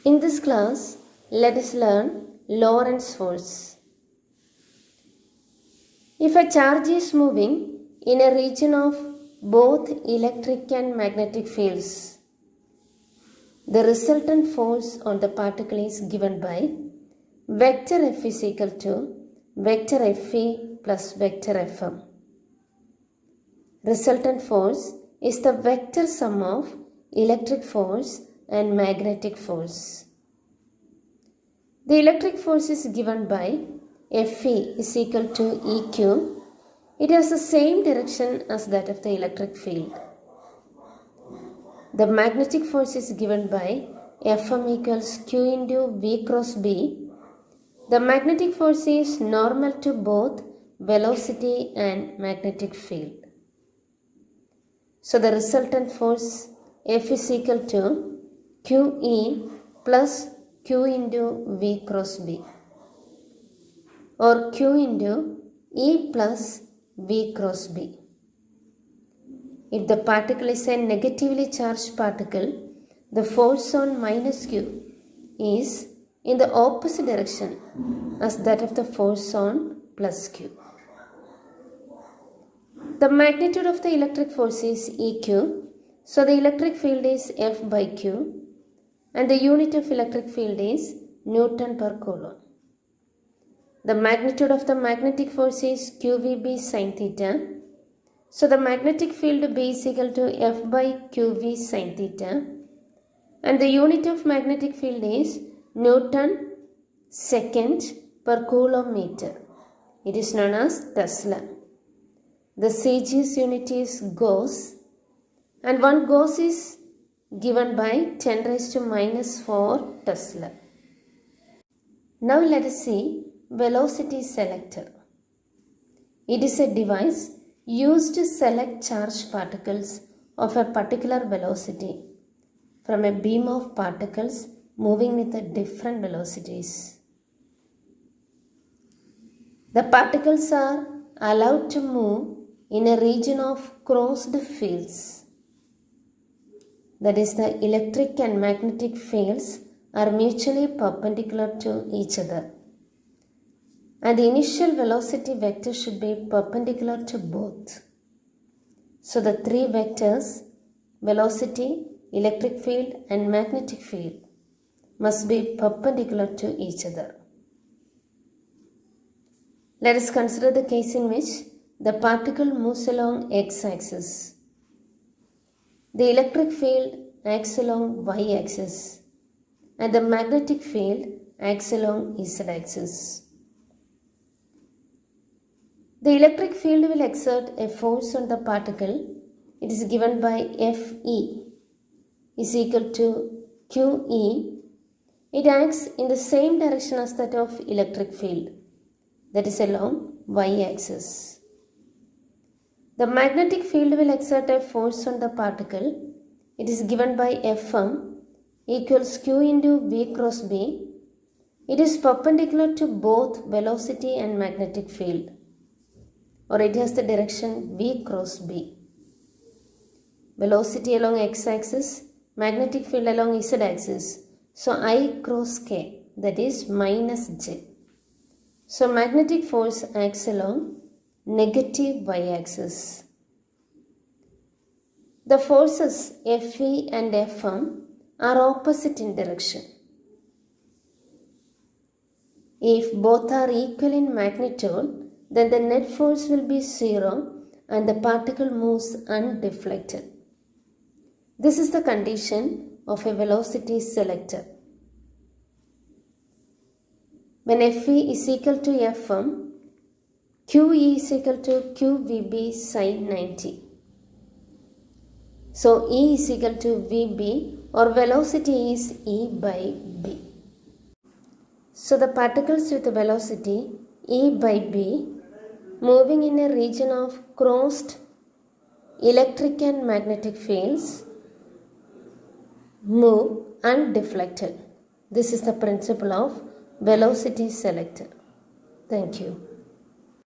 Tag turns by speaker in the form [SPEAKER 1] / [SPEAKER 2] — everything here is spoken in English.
[SPEAKER 1] In this class, let us learn Lorentz force. If a charge is moving in a region of both electric and magnetic fields, the resultant force on the particle is given by vector F is equal to vector Fe plus vector Fm. Resultant force is the vector sum of electric force and magnetic force. The electric force is given by Fe is equal to Eq. It has the same direction as that of the electric field. The magnetic force is given by Fm equals Q into V cross B. The magnetic force is normal to both velocity and magnetic field. So the resultant force F is equal to QE plus Q into V cross B, or Q into E plus V cross B. If the particle is a negatively charged particle, the force on minus Q is in the opposite direction as that of the force on plus Q. The magnitude of the electric force is Eq, so the electric field is F by Q, and the unit of electric field is Newton per Coulomb. The magnitude of the magnetic force is QVB sin theta, so the magnetic field B is equal to F by QV sin theta, and the unit of magnetic field is Newton second per Coulomb meter. It is known as Tesla. The CG's unit is Gauss, and 1 Gauss is given by 10 raised to minus 4 Tesla. Now let us see velocity selector. It is a device used to select charged particles of a particular velocity from a beam of particles moving with different velocities. The particles are allowed to move in a region of crossed fields. That is, the electric and magnetic fields are mutually perpendicular to each other, and the initial velocity vector should be perpendicular to both. So the three vectors, velocity, electric field and magnetic field, must be perpendicular to each other. Let us consider the case in which the particle moves along x-axis. The electric field acts along y-axis and the magnetic field acts along z-axis. The electric field will exert a force on the particle. It is given by Fe is equal to QE. It acts in the same direction as that of electric field, that is along y-axis. The magnetic field will exert a force on the particle. It is given by Fm equals Q into V cross B. It is perpendicular to both velocity and magnetic field, or it has the direction V cross B. Velocity along x-axis, magnetic field along z-axis. So I cross k, that is minus j. So magnetic force acts along negative y-axis. The forces Fe and Fm are opposite in direction. If both are equal in magnitude, then the net force will be 0 and the particle moves undeflected. This is the condition of a velocity selector. When Fe is equal to Fm, QE is equal to QVB sin 90. So E is equal to VB, or velocity is E by B. So the particles with velocity E by B moving in a region of crossed electric and magnetic fields move undeflected. This is the principle of velocity selector. Thank you.